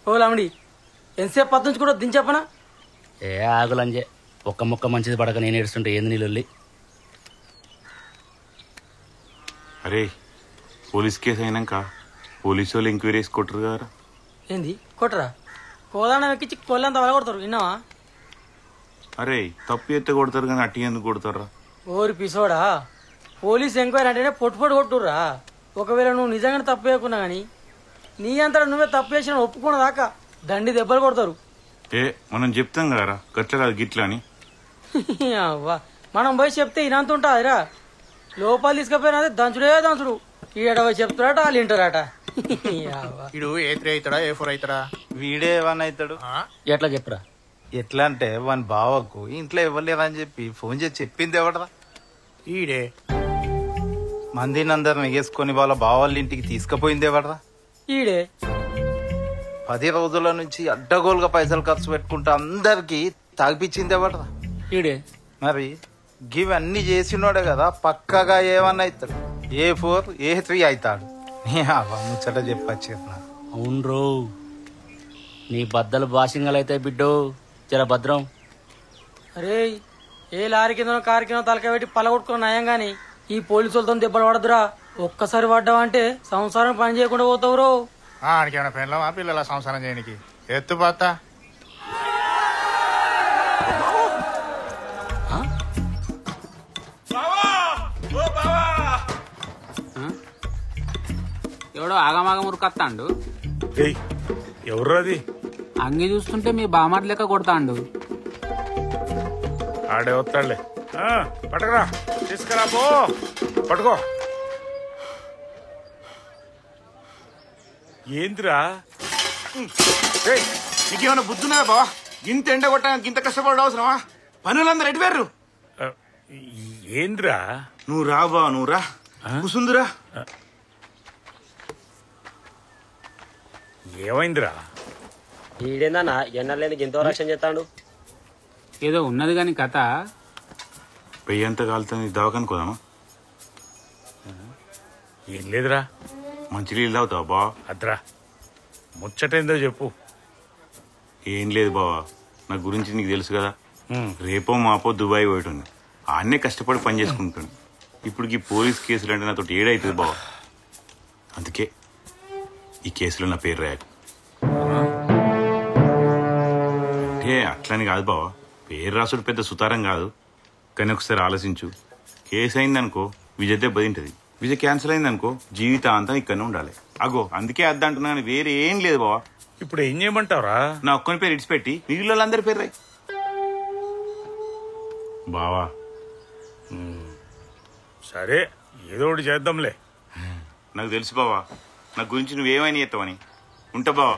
ఓ లామిడి ఎంతసేపు పద్దుంచి కూడా దించెప్పనా? ఏ ఆగులంజే, ఒక్క ముక్క మంచిది పడక నేను ఏడుస్తుంటే ఏంది నీళ్ళు? అరే పోలీస్ కేసు అయినాక పోలీసు వాళ్ళు ఎంక్వైరీ వేసి కొట్టరు కదా. ఏంది కొట్టరా? కోదాండం ఎక్కించి కొల్లంతా వల కొడతారు, విన్నావా? అరే తప్పు ఎత్తే కొడతారు కానీ అట్టి ఎందుకు కొడతారా? ఓరి పిసోడా, పోలీస్ ఎంక్వైరీ అంటేనే పొట్టు కొట్టుర్రా. ఒకవేళ నువ్వు నిజంగానే తప్పు చేయకున్నా కానీ నీ అంతటా నువ్వే తప్పు చేసిన ఒప్పుకున్న దాకా దండి దెబ్బలు కొడతారు. ఏ మనం చెప్తాం కదరా గట్ల కాదు గిట్లా అని. అవ్వా మనం పోయి చెప్తే ఇనంత ఉంటుందిరా. లోపల తీసుకుపోయినా దంచుడే దంచుడు. ఈడ పోయి చెప్తారట వాళ్ళు వింటారట. ఇడు ఏ3 అవుతాడా ఏ4 అవుతాడా? వీడే వన్ అవుతాడు. ఎట్లా చెప్పురా? ఎట్లా అంటే వాని బావకు ఇంట్లో ఇవ్వలేదని చెప్పి ఫోన్ చేసి చెప్పింది ఎవడరా? ఈడే. మందిని అందరిని ఎగేసుకొని వాళ్ళ బావాళ్ళ ఇంటికి తీసుకుపోయింది ఎవడరా? ఈడే. 10 రోజుల నుంచి అడ్డగోలుగా పైసలు ఖర్చు పెట్టుకుంటా అందరికి తాగిపించింది ఎవడరా? ఈడే. మరి గివన్నీ చేసినోడే కదా పక్కగా ఏమన్నా అవుతాడు. ఏ4 ఏ3 అవుతాడు. ముచ్చట చెప్పచ్చు. అవును రో, నీ బద్దలు బాసింగలైతే బిడ్డో జర భద్రం. అరే ఏ లారీ కిందనో కారు కింద తలకాయ పెట్టి పలగొట్టుకున్న నయం గాని ఈ పోలీసులతో దెబ్బలు పడదురా. ఒక్కసారి పడ్డావంటే సంసారం పని చేయకుండా పోతావురో. ఆడికేమైనా పెళ్ళమా పిల్లల సంసారం చేయడానికి? ఎత్తు పాత ఎవడో ఆగమాగం ఉరుకొత్తాండు. ఎవరు అది? అంగి చూస్తుంటే మీ బామార్ లెక్క కొడతాండు. ఆడే వస్తాడులే. పట్టుకురా, తీసుకురా పో, పట్టుకో. ఏందిరా నీకేమైనా బుద్ధున్నా బావా? గింత ఎండ కొట్టడానికి ఇంత కష్టపడ అవసరమా? పనులందరూ ఎటువేర్రు? ఏంద్రా? నువ్వు రా బావ, నువ్వు రా, కూసుందురా. ఏమైందిరా? ఈడేందన్నా ఎన్నలేని ఎంతో రక్షణ చేస్తాడు. ఏదో ఉన్నది కాని కథ. పెయ్యంతా కాలుతుంది, దవాఖానుకోదామా? ఏం లేదురా. మంచినీళ్ళు తాగుతావా బా? అద్రా ముచ్చటేందో చెప్పు. ఏం లేదు బావా, నా గురించి నీకు తెలుసు కదా. రేపో మాపో దుబాయ్ పోయేటండి, ఆన్నే కష్టపడి పని చేసుకుంటాను. ఇప్పుడు ఈ పోలీస్ కేసులు అంటే నాతో ఏడవుతుంది బావా. అందుకే ఈ కేసులో నా పేరు రాయకు. అంటే అట్లని కాదు బావా, పేరు రాసుడు పెద్ద సుతారం కాదు. కానీ ఒకసారి ఆలోచించు, కేసు అయిందనుకో విజయ్ దెబ్బ తింటది. విజయ్ క్యాన్సిల్ అయిందనుకో జీవితాంతం ఇక్కడనే ఉండాలి. అగో అందుకే అద్దంటున్నా, కానీ వేరే ఏం లేదు బావా. ఇప్పుడు ఏం చేయమంటావురా? నా ఒక్కని పేరు ఇడిచిపెట్టి మిగిలిన వాళ్ళందరి పేరు రాయి బావా. సరే ఏదో ఒకటి చేద్దాంలే. నాకు తెలుసు బావా, నా గురించి నువ్వేమైనా చేస్తావని. ఉంటా బావా.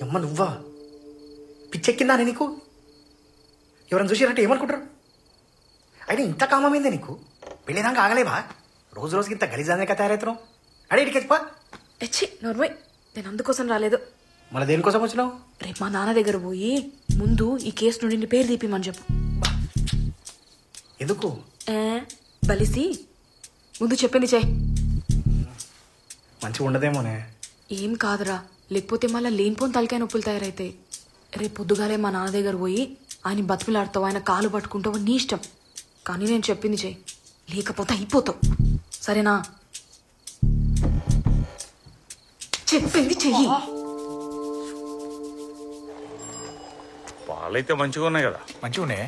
అమ్మ నువ్వా? పిచ్చెక్కిందా నీకు? ఎవరైనా చూసిరంటే ఏమనుకుంటారు? అయినా ఇంత కామమైందే నీకు? పెళ్ళినాక ఆగలేవా? రోజు రోజుకి ఇంత గలీజానే తయారవుతున్నావు. అడే ఇటుకెచ్చిపా. నోర్మయ్, నేను అందుకోసం రాలేదు. మళ్ళీ దేనికోసం వచ్చినావు? రేపు మా నాన్న దగ్గర పోయి ముందు ఈ కేసు నుండి నీ పేరు తీపిమని చెప్పు. ఎందుకు? బలిసి ముందు చెప్పింది చెయ్యి. మంచిగా ఉండదేమోనే. ఏం కాదురా, లేకపోతే మళ్ళీ లేనిపోని తలకాయ నొప్పులు తయారైతాయి. రేపు పొద్దుగాలే మా నాన్న దగ్గర పోయి ఆయన బతుకులాడతావు, ఆయన కాలు పట్టుకుంటావు, నీ ఇష్టం. కానీ నేను చెప్పింది చెయ్యి, లేకపోతే అయిపోతావు. సరేనా? చెప్పింది చెయ్యి. పాలైతే మంచిగా ఉన్నాయి కదా? మంచిగా ఉన్నాయి.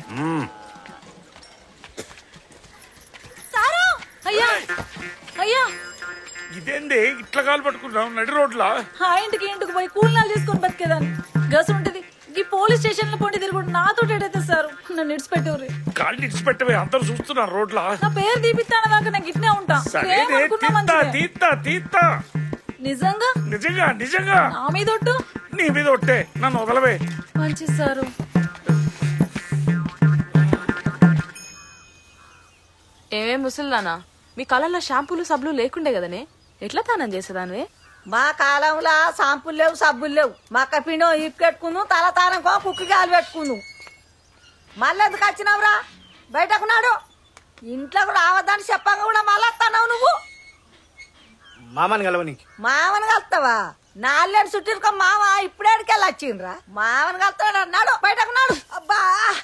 అయ్యా ఇదేంది ఇట్లా కాలు పట్టుకున్నావు నడి రోడ్లా? ఇంటికి ఇంటికి పోయి కూలినాలు చేసుకొని బతికేదాన్ని. గసు ఉంటది ఈ పోలీస్ స్టేషన్ లో పోటీ తిరుగుడు నాతో ఏడైతే సార్ నన్ను ఇడిచిపెట్టేవారు. కాళ్ళు ఇడిచిపెట్టవే, అందరూ చూస్తున్నారు రోడ్లా. నా పేరు తీపిస్తాను దాకా నాకు ఇట్నే ఉంటా. తీత్తా నిజంగా నిజంగా నిజంగా నా మీద ఒట్టు. నీ మీద ఒట్టే, నన్ను వదలవే. మంచి సారు. ఏమే ముసలిదానా, మీ కాలంలో షాంపూలు సబ్బులు లేకుండే కదనే, ఎట్లా తానం చేసేదానివే? మా కాలంలో షాంపులు లేవు, సబ్బులు లేవు. మక్క పిండం ఇప్పు పెట్టుకుందు, తల తానంకో కుక్కి గాలి పెట్టుకుందు. మళ్ళీ ఎందుకు వచ్చినావురా? బయటకున్నాడు. ఇంట్లోకి రావద్దని చెప్పంగా కూడా మళ్ళీ వస్తున్నావు నువ్వు. మామని కలవ నీకు. మామని కలుస్తావా? నాలుగేడు చుట్టూ మామ ఇప్పుడేడికెళ్ళి వచ్చిండ్రా. మామని కలుస్తాడు అన్నాడు, బయటకున్నాడు. అబ్బా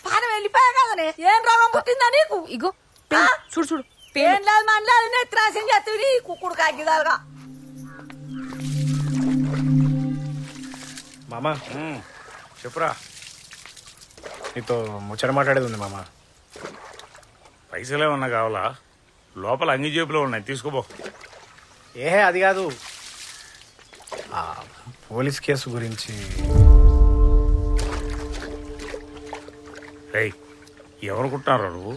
పానం వెళ్ళిపోయా కదనే. ఏం రోగం పుట్టిందా నీకు? ఇగో చూడు చూడు. ఏం లేదు మనలేదు, నెత్తిరాసిన చేస్తుంది కుక్కుడు కాగిదాలుగా. మామా చెప్పురా. నీతో ముచ్చట మాట్లాడేది ఉంది మామ. పైసలేమన్నా కావాలా? లోపల అంగి జేబులో ఉన్నాయి, తీసుకోబో. ఏహే అది కాదు, పోలీస్ కేసు గురించి. రేయ్, ఎవరుకుంటున్నారా నువ్వు?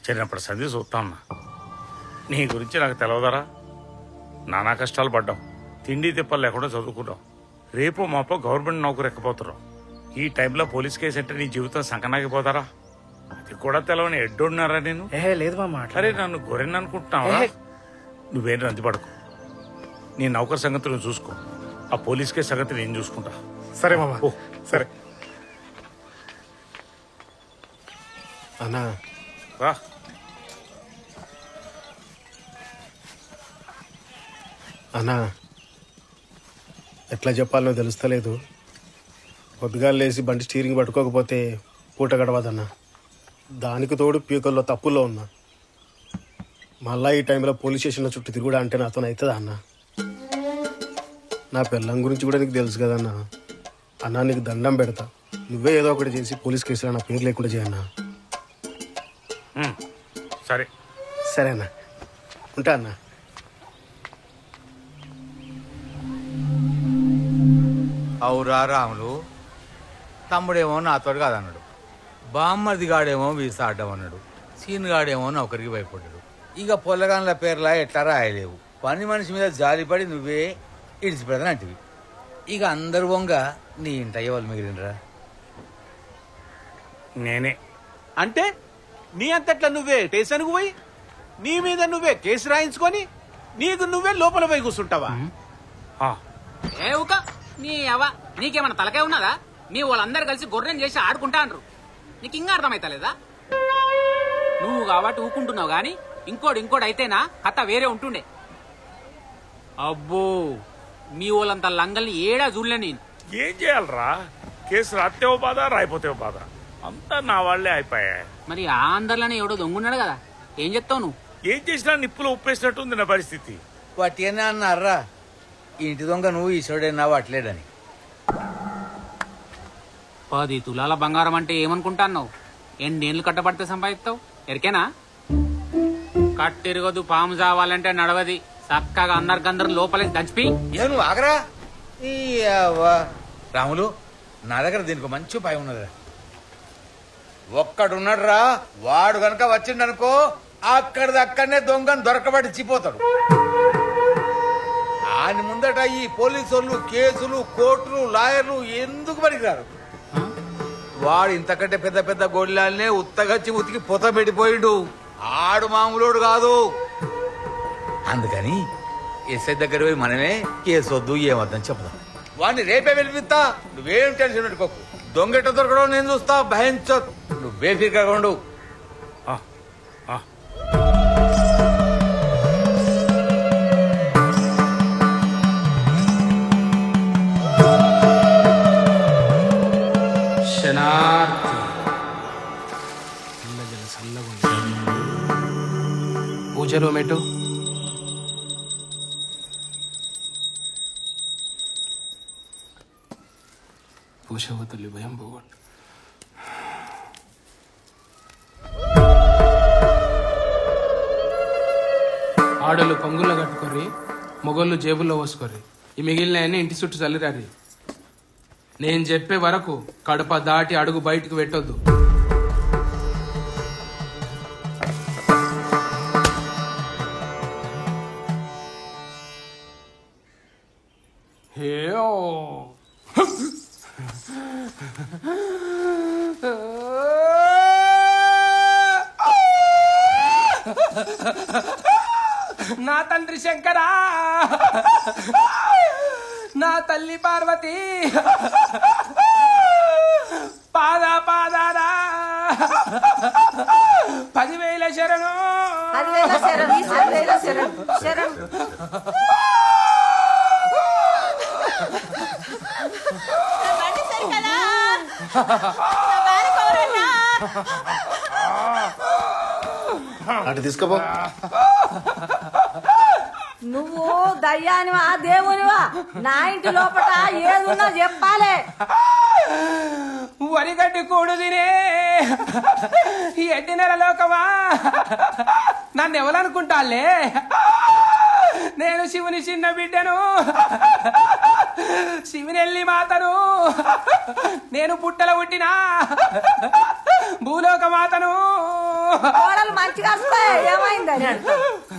చిన్నప్పుడు సంధి చూస్తాన్నా. నీ గురించి నాకు తెలవదరా? నానా కష్టాలు పడ్డావు, తిండి తిప్పలు లేకుండా చదువుకున్నావు. రేపు మాపో గవర్నమెంట్ నౌకరు ఎక్కపోతున్నావు. ఈ టైంలో పోలీస్ కేసు అంటే నీ జీవితం సంకనాగిపోతారా? అది కూడా తెలవని ఎడ్డున్నారా నేను? ఏహే లేదు మామ. అరే నన్ను గొర్రెని అనుకుంటున్నావా? నువ్వేం రంది పడకు. నీ నౌకర్ సంగతి నువ్వు చూసుకో, ఆ పోలీస్ కేసు సంగతి నేను చూసుకుంటా. సరే మామ. ఓ సరే అన్నా. రా. అన్నా ఎట్లా చెప్పాలో తెలుస్తలేదు. పొద్దుగాలు లేచి బండి స్టీరింగ్ పట్టుకోకపోతే పూట గడవదన్నా. దానికి తోడు పీకల్లో తప్పుల్లో ఉన్నా. మళ్ళా ఈ టైంలో పోలీస్ స్టేషన్లో చుట్టూ తిరుగుడా అంటే నాతో అవుతుందా అన్న? నా పిల్లం గురించి కూడా నీకు తెలుసు కదన్నా. అన్నా నీకు దండం పెడతా, నువ్వే ఏదో ఒకటి చేసి పోలీస్ కేసులో నా పేరు లేకుండా చేయన్నా. సరే సరేనా, ఉంటా అన్నా. అవురా రాములు, తమ్ముడేమో నాతోడు కాదన్నాడు, బామ్మర్దిగాడేమో వీసా ఆడడం అన్నాడు, సీనుగాడేమో నౌకరికి భయపడ్డాడు. ఇక పొల్లగాన్ల పేర్లా ఎట్లా రాయలేవు. పని మనిషి మీద జాలిపడి నువ్వే ఇడిచిపెడతానంటివి. ఇక అందరు వంగ నీ ఇంట వాళ్ళు మిగిలినరా? నేనే. అంటే నీ అంతట్లా నువ్వే స్టేషన్కు పోయి నీ మీద నువ్వే కేసు రాయించుకొని నీకు నువ్వే లోపల పోయి కూర్చుంటావా? ఏ ఊక నీ అవ్వ, నీకేమన్నా తలకే ఉన్నదా? మీ వాళ్ళందరూ కలిసి గొర్రెం చేసి ఆడుకుంటా అంటారు. నీకు ఇంకా అర్థమైతలేదా? నువ్వు కాబట్టి ఊకుంటున్నావు గాని ఇంకోటి అయితేనా కథ వేరే ఉంటుండే. అబ్బో, మీ వాళ్ళంత లంగల్ని ఏడా చూడలే నేను. ఏం చేయాలరా? కేసు రాత్తేవో బాధ, రాయిపోతేవో బాధ, అంతా నా వాళ్లే అయిపోయా. మరి ఆ అందరిలోనే ఎవడో దొంగున్నాడు కదా, ఏం చెప్తావు నువ్వు? ఏం చేసినా నిప్పులో ఉప్పేసినట్టుంది నా పరిస్థితి. వాటినే అన్నారా, ఇంటి దొంగ నువ్వు ఈశ్వరుడైనా వాట్లేడని. 10 తులాల బంగారం అంటే ఏమనుకుంటాన్నావు? ఎన్నేళ్ళు కట్టబడితే సంపాదిస్తావు? ఎరికేనా? కట్టిరగదు, పాము చావాలంటే నడవది. చక్కగా అందరికందరం లోపలికి దంచిపి. నువ్వు ఆగరా రాములు, నా దగ్గర దీనికి మంచి ఉపాయం ఉన్నదిరా. ఒక్కడున్నాడు రా, వాడు గనక వచ్చిండనుకో అక్కడనే దొంగను దొరకబడి చిపోతాడు. ఆయన ముందట ఈ పోలీసు కేసులు, కోర్టులు, లాయర్లు ఎందుకు పనికిరారు. వాడు ఇంతకంటే పెద్ద పెద్ద గొడ్లాలనే ఉత్తగచ్చి ఉతికి పొత పెట్టిపోయిండు. ఆడు మామూలుడు కాదు. అందుకని ఎస్ఐ దగ్గర పోయి మనమే కేసు వద్దు ఏమద్దని చెప్తాం. వాడిని రేపే వెళ్ళిపిస్తా, నువ్వేం టెన్షన్ పెట్టుకోకు. దొంగెట్ట దొరకడం నేను చూస్తా, భయంచో. నువ్వే ఫికర్గా ఉండు. పూజలు మెట్టు. పూజ తల్లి భయం పోగొట్టు. ఆడలు పొంగుల్లో కట్టుకోర్రి, మొగోళ్ళు జేబుల్లో పోసుకోర్రి. ఈ మిగిలిన ఇంటి చుట్టూ చల్లిరారి. నేను చెప్పే వరకు కడప దాటి అడుగు బయటకు పెట్టొద్దు. హేయో నా తండ్రి శంకరా, నా తల్లి పార్వతి, పాదారా 10,000 శరణు. 10,000 శరణు. అటు తీసుకోపో. నువ్వు దయ్యానివా దేవునివా? నా ఇంటి లోపల ఏదున్నా చెప్పాలే. వరిగడ్డి కూడు తినే ఎడ్డి నెల లోకమా, నన్ను ఎవరనుకుంటాలే? నేను శివుని చిన్న బిడ్డను, శివునెల్లి మాతను. నేను పుట్టల పుట్టినా భూలోక మాతను. మంచిగా ఏమైందని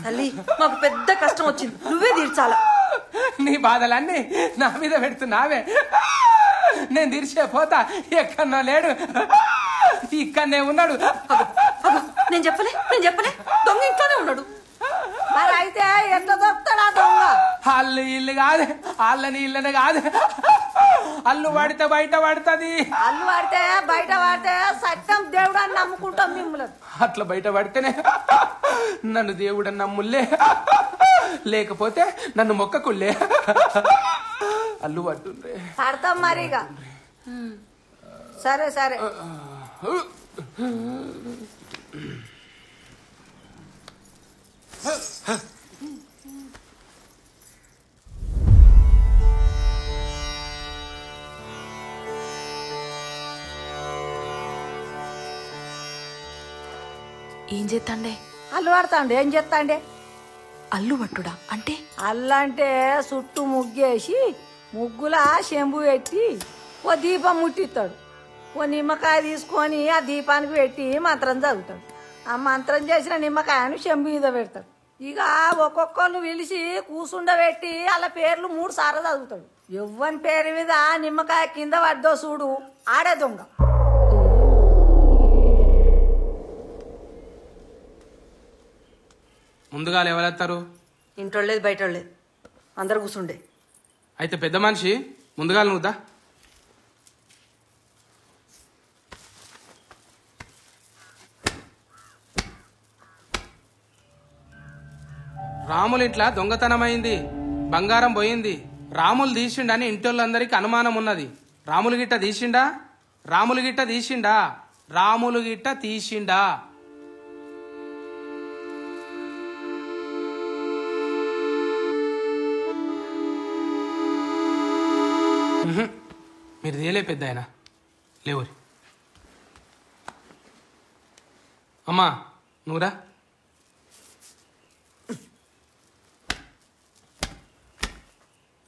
తల్లి, మాకు పెద్ద కష్టం వచ్చింది, నువ్వే తీర్చాలా. నీ బాధలన్నీ నా మీద పెడుతున్నావే. నేను తీర్చే పోతా. ఎక్కడో లేడు, ఇక్కడనే ఉన్నాడు. నేను చెప్పలే దొంగ ఇంట్లోనే ఉన్నాడు. మరి అయితే ఎట్లా దొరుకుతాడా దొంగ? అల్లు ఇల్లు కాదు, అల్లని ఇళ్ళని కాదు. అల్లు పడితే బయట పడుతుంది. అల్లు పడితే బయట పడితే సత్యం దేవుడు అని నమ్ముకుంటాం మిమ్మల్ని. అట్లా బయట పడితేనే నన్ను దేవుడు అని నమ్ములే, లేకపోతే నన్ను మొక్కకుళ్ళే. అల్లు పట్టుండ్రే. పడతాం మరిగా. సరే ఏం చేస్తాండే? అల్లు పడతాండే. ఏం చేస్తాండే? అల్లు పట్టుడా అంటే? అల్లంటే చుట్టూ ముగ్గేసి ముగ్గుల శంభు పెట్టి ఓ దీపం ముట్టిస్తాడు. ఓ నిమ్మకాయ తీసుకొని ఆ దీపానికి పెట్టి మంత్రం చదువుతాడు. ఆ మంత్రం చేసిన నిమ్మకాయను శంభు మీద పెడతాడు. ఇక ఒక్కొక్కరు పిలిచి కూసుండబెట్టి అలా పేర్లు 3 సార్లు చదువుతాడు. ఎవ్వని పేరు మీద నిమ్మకాయ కింద పడ్డో చూడు, ఆడే దొంగ. ముందుగా ఎవరెత్తారు? ఇంట్లో లేదు బయట లేదు, అందరు కూర్చుండే. అయితే పెద్ద మనిషి ముందుగా నువ్వుదా. రాములు ఇంట్లో దొంగతనమైంది, బంగారం పోయింది. రాములు తీసిండని ఇంటోళ్ళందరికీ అనుమానం ఉన్నది. రాములు గిట్ట తీసిండా? రాములు గిట్ట తీసిండా? రాములు గిట్ట తీసిండా? మీరు తీయలే పెద్ద ఆయన లేవురి. అమ్మా నువ్వురా.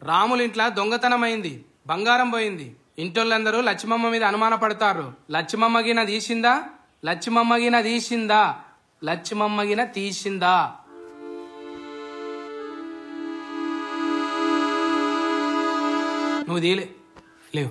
రాముల ఇంట్లో దొంగతనమైంది, బంగారం పోయింది. ఇంటోళ్ళందరూ లక్ష్మమ్మ మీద అనుమాన పడతారు. లక్ష్మమ్మగిన తీసిందా? లక్ష్మమ్మగిన తీసిందా? లక్ష్మమ్మగిన తీసిందా? నువ్వు తీయలే లేవు.